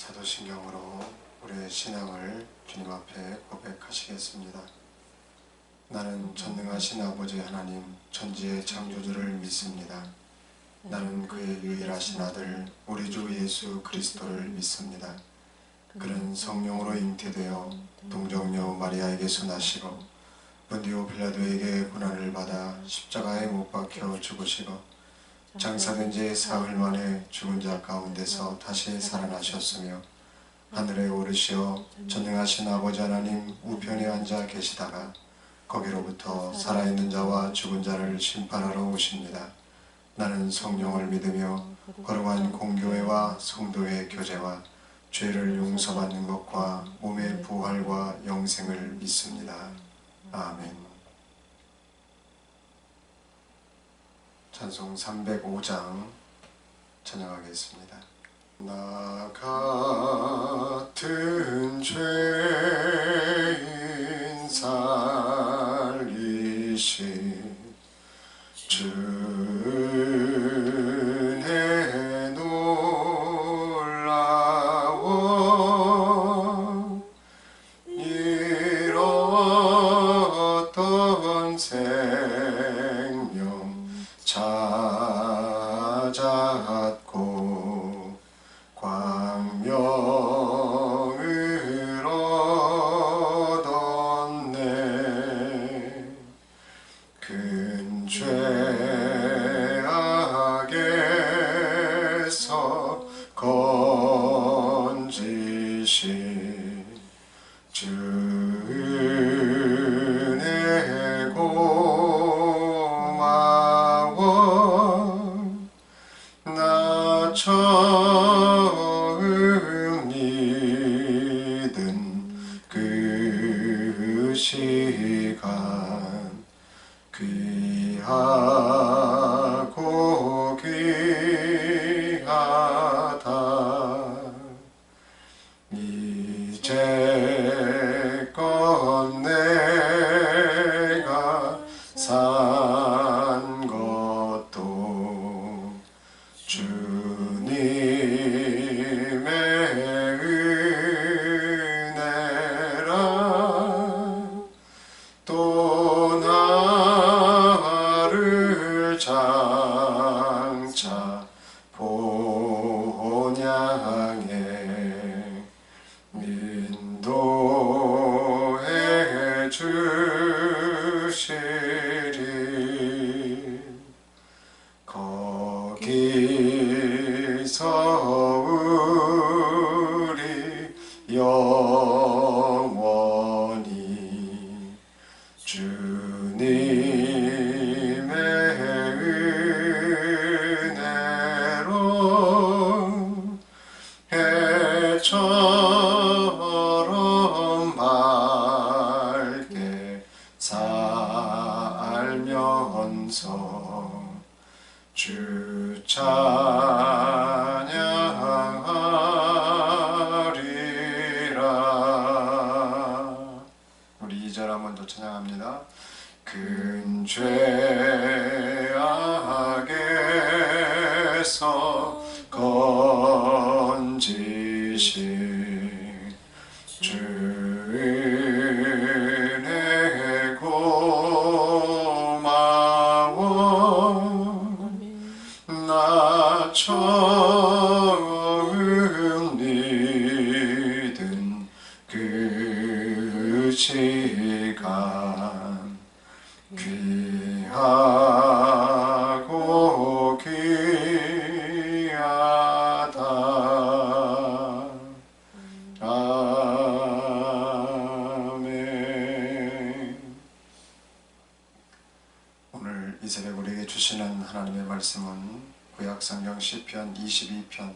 사도신경으로 우리의 신앙을 주님 앞에 고백하시겠습니다. 나는 전능하신 아버지 하나님 천지의 창조주를 믿습니다. 나는 그의 유일하신 아들 우리 주 예수 그리스도를 믿습니다. 그는 성령으로 잉태되어 동정녀 마리아에게서 나시고 본디오 빌라도에게 고난을 받아 십자가에 못 박혀 죽으시고 장사된 지 사흘 만에 죽은 자 가운데서 다시 살아나셨으며 하늘에 오르시어 전능하신 아버지 하나님 우편에 앉아 계시다가 거기로부터 살아있는 자와 죽은 자를 심판하러 오십니다. 나는 성령을 믿으며 거룩한 공교회와 성도의 교제와 죄를 용서받는 것과 몸의 부활과 영생을 믿습니다. 아멘. 찬송 305장 찬양하겠습니다. 나 같은 죄인 살리신 주 은혜 놀라워 잃었던 생명 찾았고 광명을 얻었네. 큰 죄악에서 건지신 주 은혜 고마워. 나 처음 믿은 그 시간 귀하고 귀하다. 이제껏 내가 산 것도 주님의 은혜라. 또 나를 장차 본향에 인도해 주시리. 거기서 우리 영원히 주님의 은혜로 해처럼 밝게 살면서 주 찬양하리라. 우리 2절 한번 더 찬양합니다. 큰 죄악에서 건지신 주 은혜 고마워. 나 처음 믿은 그 시간 귀하고 귀하다. 아멘. 오늘 이 새벽 우리에게 주시는 하나님의 말씀은 구약성경 시편 22편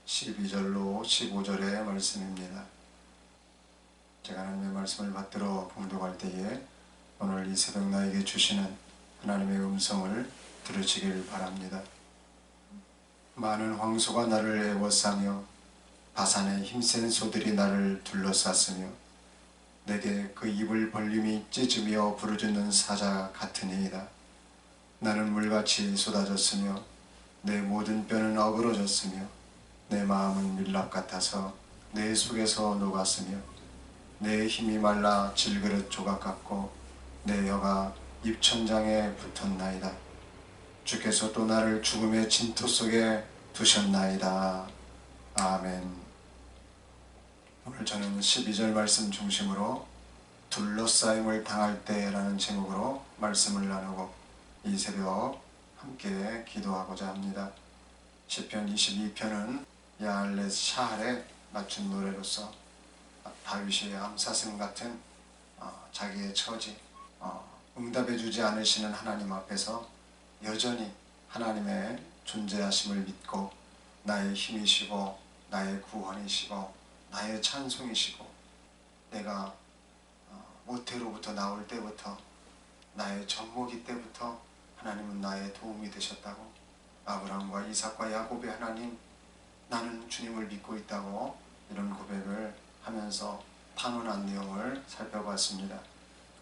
12절로 15절의 말씀입니다. 제가 하나님의 말씀을 받들어 봉독할 때에 오늘 이 새벽 나에게 주시는 하나님의 음성을 들으시길 바랍니다. 많은 황소가 나를 애워싸며 바산의 힘센 소들이 나를 둘러쌌으며 내게 그 입을 벌림이 찢으며 부르짖는 사자 같으니이다. 나는 물같이 쏟아졌으며 내 모든 뼈는 어그러졌으며 내 마음은 밀랍 같아서 내 속에서 녹았으며 내 힘이 말라 질그릇 조각 같고 내 혀가 입천장에 붙었나이다. 주께서 또 나를 죽음의 진토 속에 두셨나이다. 아멘. 오늘 저는 12절 말씀 중심으로 둘러싸임을 당할 때라는 제목으로 말씀을 나누고 이 새벽 함께 기도하고자 합니다. 시편 22편은 야알렛 샤할에 맞춘 노래로서 다윗의 암사슴 같은 자기의 처지, 응답해주지 않으시는 하나님 앞에서 여전히 하나님의 존재하심을 믿고 나의 힘이시고 나의 구원이시고 나의 찬송이시고 내가 모태로부터 나올 때부터 나의 젖먹이 때부터 하나님은 나의 도움이 되셨다고, 아브라함과 이삭과 야곱의 하나님, 나는 주님을 믿고 있다고 이런 고백을 하면서 탄원한 내용을 살펴봤습니다.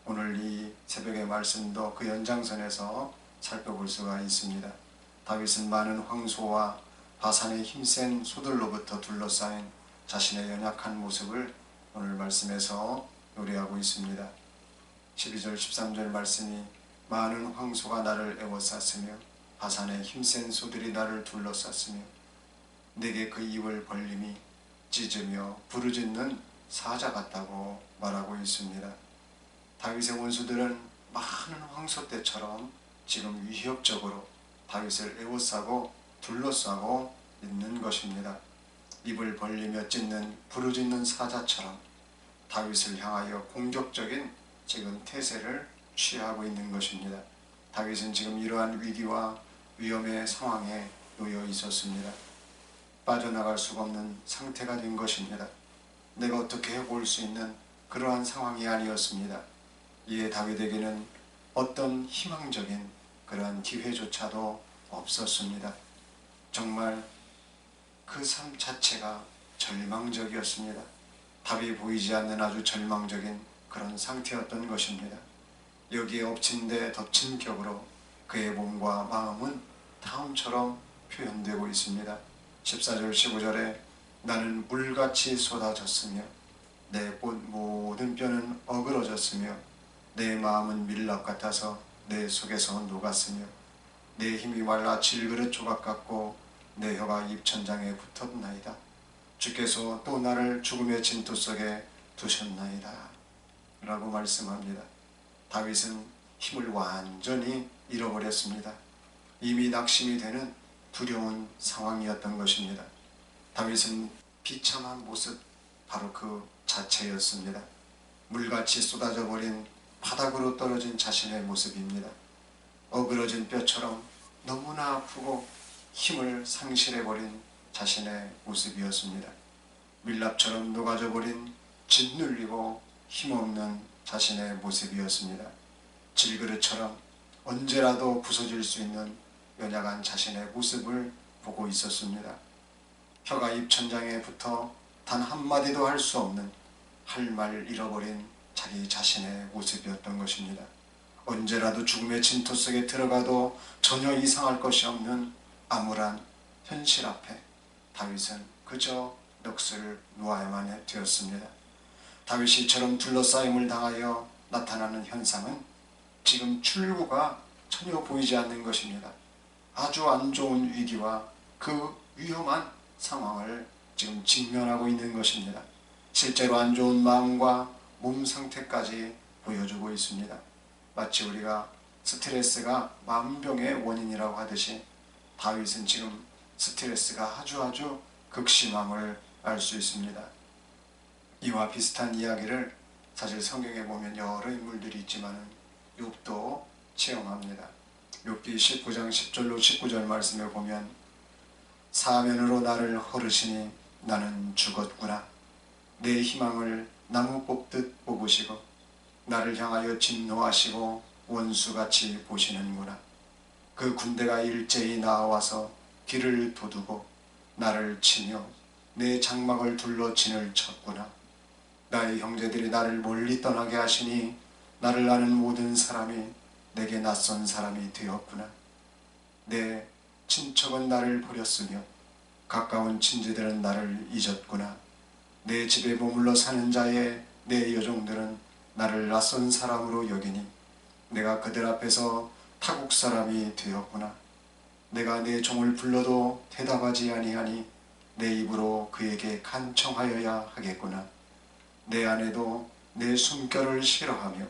오늘 이 새벽의 말씀도 그 연장선에서 살펴볼 수가 있습니다. 다윗은 많은 황소와 바산의 힘센 소들로부터 둘러싸인 자신의 연약한 모습을 오늘 말씀에서 노래하고 있습니다. 12절 13절 말씀이 많은 황소가 나를 에워쌌으며 바산의 힘센 소들이 나를 둘러쌌으며 내게 그 입을 벌림이 짖으며 부르짖는 사자 같다고 말하고 있습니다. 다윗의 원수들은 많은 황소떼처럼 지금 위협적으로 다윗을 에워싸고 둘러싸고 있는 것입니다. 입을 벌리며 짖는 부르짖는 사자처럼 다윗을 향하여 공격적인 지금 태세를 취하고 있는 것입니다. 다윗은 지금 이러한 위기와 위험의 상황에 놓여 있었습니다. 빠져나갈 수가 없는 상태가 된 것입니다. 내가 어떻게 해볼 수 있는 그러한 상황이 아니었습니다. 이에 다윗에게는 어떤 희망적인 그러한 기회조차도 없었습니다. 정말 그 삶 자체가 절망적이었습니다. 답이 보이지 않는 아주 절망적인 그런 상태였던 것입니다. 여기에 엎친 데 덮친 격으로 그의 몸과 마음은 다음처럼 표현되고 있습니다. 14절 15절에 나는 물같이 쏟아졌으며 내 모든 뼈는 어그러졌으며 내 마음은 밀랍 같아서 내 속에서 녹았으며 내 힘이 말라 질그릇 조각 같고 내 혀가 입천장에 붙었나이다. 주께서 또 나를 죽음의 진토 속에 두셨나이다 라고 말씀합니다. 다윗은 힘을 완전히 잃어버렸습니다. 이미 낙심이 되는 두려운 상황이었던 것입니다. 다윗은 비참한 모습, 바로 그 자체였습니다. 물같이 쏟아져 버린 바닥으로 떨어진 자신의 모습입니다. 어그러진 뼈처럼 너무나 아프고 힘을 상실해버린 자신의 모습이었습니다. 밀랍처럼 녹아져 버린 짓눌리고 힘없는 자신의 모습이었습니다. 질그릇처럼 언제라도 부서질 수 있는 연약한 자신의 모습을 보고 있었습니다. 혀가 입천장에 붙어 단 한마디도 할 수 없는 할 말 잃어버린 자기 자신의 모습이었던 것입니다. 언제라도 죽음의 진토 속에 들어가도 전혀 이상할 것이 없는 암울한 현실 앞에 다윗은 그저 넋을 놓아야만 되었습니다. 다윗이 이처럼 둘러싸임을 당하여 나타나는 현상은 지금 출구가 전혀 보이지 않는 것입니다. 아주 안 좋은 위기와 그 위험한 상황을 지금 직면하고 있는 것입니다. 실제로 안 좋은 마음과 몸 상태까지 보여주고 있습니다. 마치 우리가 스트레스가 만병의 원인이라고 하듯이 다윗은 지금 스트레스가 아주 극심함을 알 수 있습니다. 이와 비슷한 이야기를 사실 성경에 보면 여러 인물들이 있지만 욥도 체험합니다. 욥기 19장 10절로 19절 말씀에 보면 사면으로 나를 허르시니 나는 죽었구나. 내 희망을 나무 뽑듯 뽑으시고 나를 향하여 진노하시고 원수같이 보시는구나. 그 군대가 일제히 나와서 길을 도두고 나를 치며 내 장막을 둘러 진을 쳤구나. 나의 형제들이 나를 멀리 떠나게 하시니 나를 아는 모든 사람이 내게 낯선 사람이 되었구나. 내 친척은 나를 버렸으며 가까운 친지들은 나를 잊었구나. 내 집에 머물러 사는 자의 내 여종들은 나를 낯선 사람으로 여기니 내가 그들 앞에서 타국 사람이 되었구나. 내가 내 종을 불러도 대답하지 아니하니 내 입으로 그에게 간청하여야 하겠구나. 내 아내도 내 숨결을 싫어하며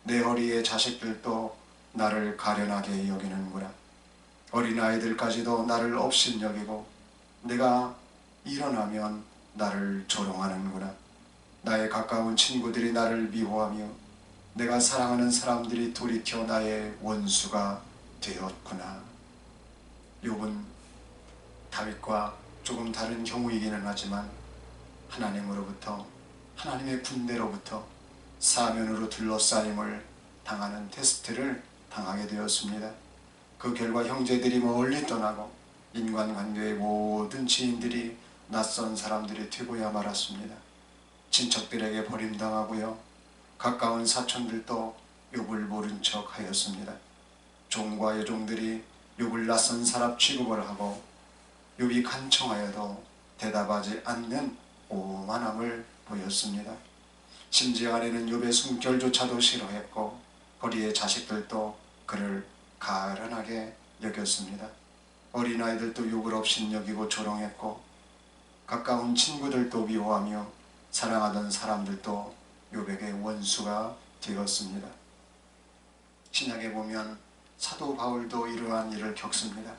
내 허리의 자식들도 나를 가련하게 여기는구나. 어린아이들까지도 나를 업신여기고 내가 일어나면 나를 조롱하는구나. 나의 가까운 친구들이 나를 미워하며 내가 사랑하는 사람들이 돌이켜 나의 원수가 되었구나. 욥은 다윗과 조금 다른 경우이기는 하지만 하나님으로부터, 하나님의 군대로부터 사면으로 둘러싸임을 당하는 테스트를 당하게 되었습니다. 그 결과 형제들이 멀리 떠나고 인간관계의 모든 지인들이 낯선 사람들이 되고야 말았습니다. 친척들에게 버림당하고요, 가까운 사촌들도 욥을 모른 척 하였습니다. 종과 여종들이 욥을 낯선 사람 취급을 하고 욥이 간청하여도 대답하지 않는 오만함을 보였습니다. 심지어 아내는 욥의 숨결조차도 싫어했고 허리의 자식들도 그를 가련하게 여겼습니다. 어린아이들도 욥을 업신여기고 조롱했고 가까운 친구들도 미워하며 사랑하던 사람들도 욥에게 원수가 되었습니다. 신약에 보면 사도 바울도 이러한 일을 겪습니다.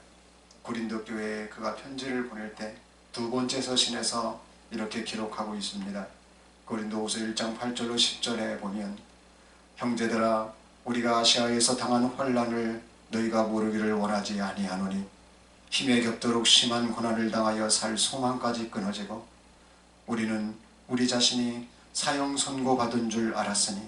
고린도 교회에 그가 편지를 보낼 때 두 번째 서신에서 이렇게 기록하고 있습니다. 고린도후서 1장 8절로 10절에 보면 형제들아 우리가 아시아에서 당한 환난을 너희가 모르기를 원하지 아니하노니 힘에 겹도록 심한 고난을 당하여 살 소망까지 끊어지고 우리는 우리 자신이 사형 선고받은 줄 알았으니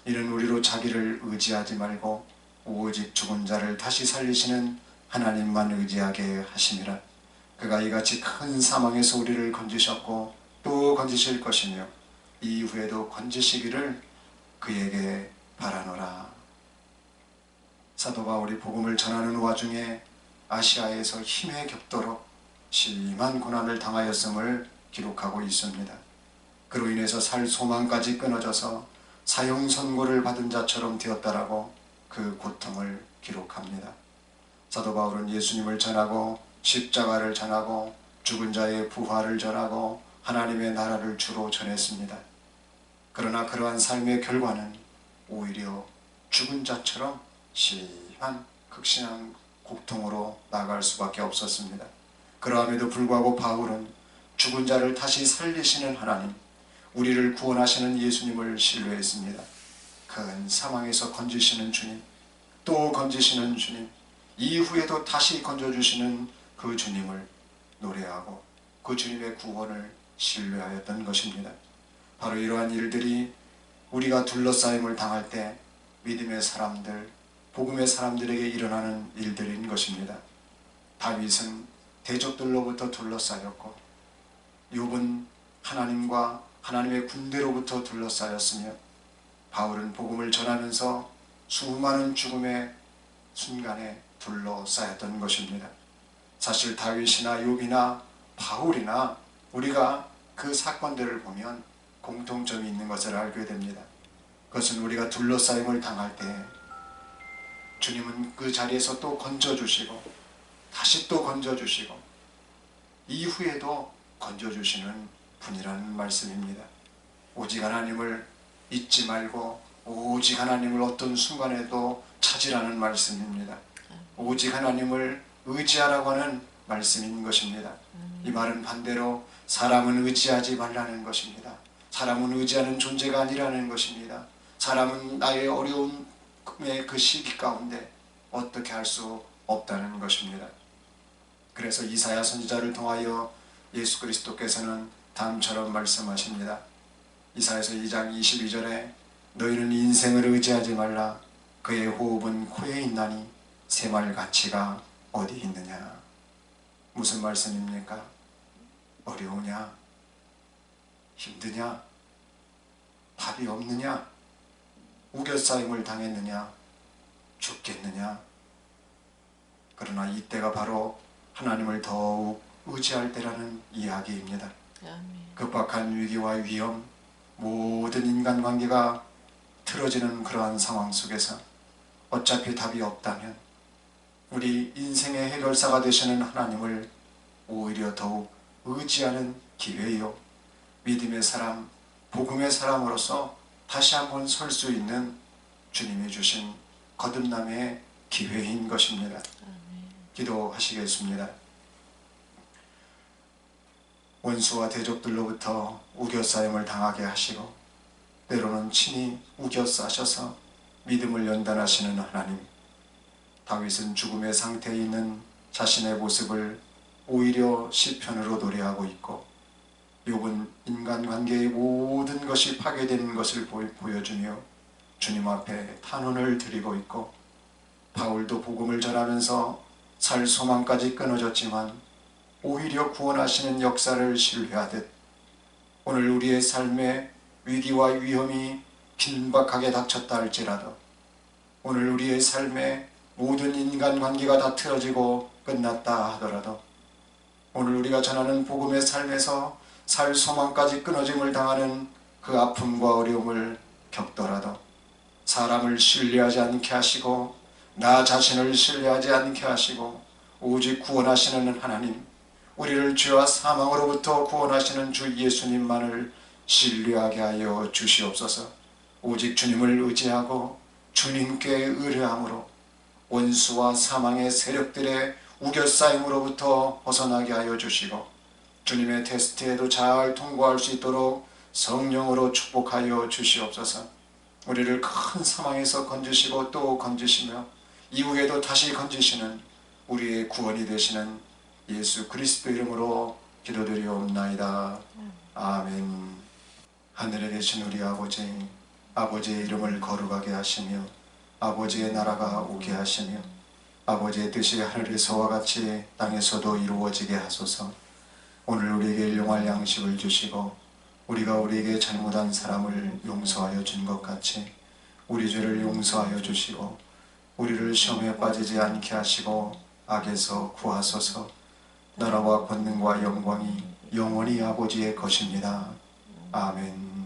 이는 우리로 자기를 의지하지 말고 오직 죽은 자를 다시 살리시는 하나님만 의지하게 하심이라. 그가 이같이 큰 사망에서 우리를 건지셨고 또 건지실 것이며 이후에도 건지시기를 그에게 바라노라. 사도 바울이 복음을 전하는 와중에 아시아에서 힘에 겹도록 심한 고난을 당하였음을 기록하고 있습니다. 그로 인해서 살 소망까지 끊어져서 사형 선고를 받은 자처럼 되었다라고 그 고통을 기록합니다. 사도 바울은 예수님을 전하고 십자가를 전하고 죽은 자의 부활을 전하고 하나님의 나라를 주로 전했습니다. 그러나 그러한 삶의 결과는 오히려 죽은 자처럼 심한 극심한 고통으로 나아갈 수밖에 없었습니다. 그러함에도 불구하고 바울은 죽은 자를 다시 살리시는 하나님, 우리를 구원하시는 예수님을 신뢰했습니다. 큰 사망에서 건지시는 주님, 또 건지시는 주님, 이후에도 다시 건져주시는 그 주님을 노래하고 그 주님의 구원을 신뢰하였던 것입니다. 바로 이러한 일들이 우리가 둘러싸임을 당할 때 믿음의 사람들, 복음의 사람들에게 일어나는 일들인 것입니다. 다윗은 대적들로부터 둘러싸였고 욥은 하나님과 하나님의 군대로부터 둘러싸였으며 바울은 복음을 전하면서 수많은 죽음의 순간에 둘러싸였던 것입니다. 사실 다윗이나 욥이나 바울이나 우리가 그 사건들을 보면 공통점이 있는 것을 알게 됩니다. 그것은 우리가 둘러싸임을 당할 때 주님은 그 자리에서 또 건져주시고 다시 또 건져주시고 이후에도 건져주시는 분이라는 말씀입니다. 오직 하나님을 잊지 말고 오직 하나님을 어떤 순간에도 찾으라는 말씀입니다. 오직 하나님을 의지하라고 하는 말씀인 것입니다. 이 말은 반대로 사람은 의지하지 말라는 것입니다. 사람은 의지하는 존재가 아니라는 것입니다. 사람은 나의 어려움의 그 시기 가운데 어떻게 할 수 없다는 것입니다. 그래서 이사야 선지자를 통하여 예수 그리스도께서는 다음처럼 말씀하십니다. 이사야서 2장 22절에 너희는 인생을 의지하지 말라. 그의 호흡은 코에 있나니 새말 가치가 어디 있느냐. 무슨 말씀입니까? 어려우냐? 힘드냐? 답이 없느냐? 우겨싸임을 당했느냐? 죽겠느냐? 그러나 이때가 바로 하나님을 더욱 의지할 때라는 이야기입니다. 아멘. 급박한 위기와 위험, 모든 인간관계가 틀어지는 그러한 상황 속에서 어차피 답이 없다면 우리 인생의 해결사가 되시는 하나님을 오히려 더욱 의지하는 기회요, 믿음의 사람, 복음의 사람으로서 다시 한번 설 수 있는 주님이 주신 거듭남의 기회인 것입니다. 기도하시겠습니다. 원수와 대적들로부터 우겨싸임을 당하게 하시고 때로는 친히 우겨싸셔서 믿음을 연단하시는 하나님, 다윗은 죽음의 상태에 있는 자신의 모습을 오히려 시편으로 노래하고 있고, 욥은 인간관계의 모든 것이 파괴되는 것을 보여주며 주님 앞에 탄원을 드리고 있고, 바울도 복음을 전하면서 살 소망까지 끊어졌지만 오히려 구원하시는 역사를 신뢰하듯 오늘 우리의 삶에 위기와 위험이 긴박하게 닥쳤다 할지라도, 오늘 우리의 삶에 모든 인간관계가 다 틀어지고 끝났다 하더라도, 오늘 우리가 전하는 복음의 삶에서 살 소망까지 끊어짐을 당하는 그 아픔과 어려움을 겪더라도 사람을 신뢰하지 않게 하시고 나 자신을 신뢰하지 않게 하시고 오직 구원하시는 하나님, 우리를 죄와 사망으로부터 구원하시는 주 예수님만을 신뢰하게 하여 주시옵소서. 오직 주님을 의지하고 주님께 의뢰함으로 원수와 사망의 세력들의 우겨싸임으로부터 벗어나게 하여 주시고 주님의 테스트에도 잘 통과할 수 있도록 성령으로 축복하여 주시옵소서. 우리를 큰 사망에서 건지시고 또 건지시며 이후에도 다시 건지시는 우리의 구원이 되시는 예수 그리스도 이름으로 기도드리옵나이다. 아멘. 하늘에 계신 우리 아버지, 아버지의 이름을 거룩하게 하시며 아버지의 나라가 오게 하시며 아버지의 뜻이 하늘에서와 같이 땅에서도 이루어지게 하소서. 오늘 우리에게 일용할 양식을 주시고 우리가 우리에게 잘못한 사람을 용서하여 준 것 같이 우리 죄를 용서하여 주시고 우리를 시험에 빠지지 않게 하시고 악에서 구하소서. 나라와 권능과 영광이 영원히 아버지의 것입니다. 아멘.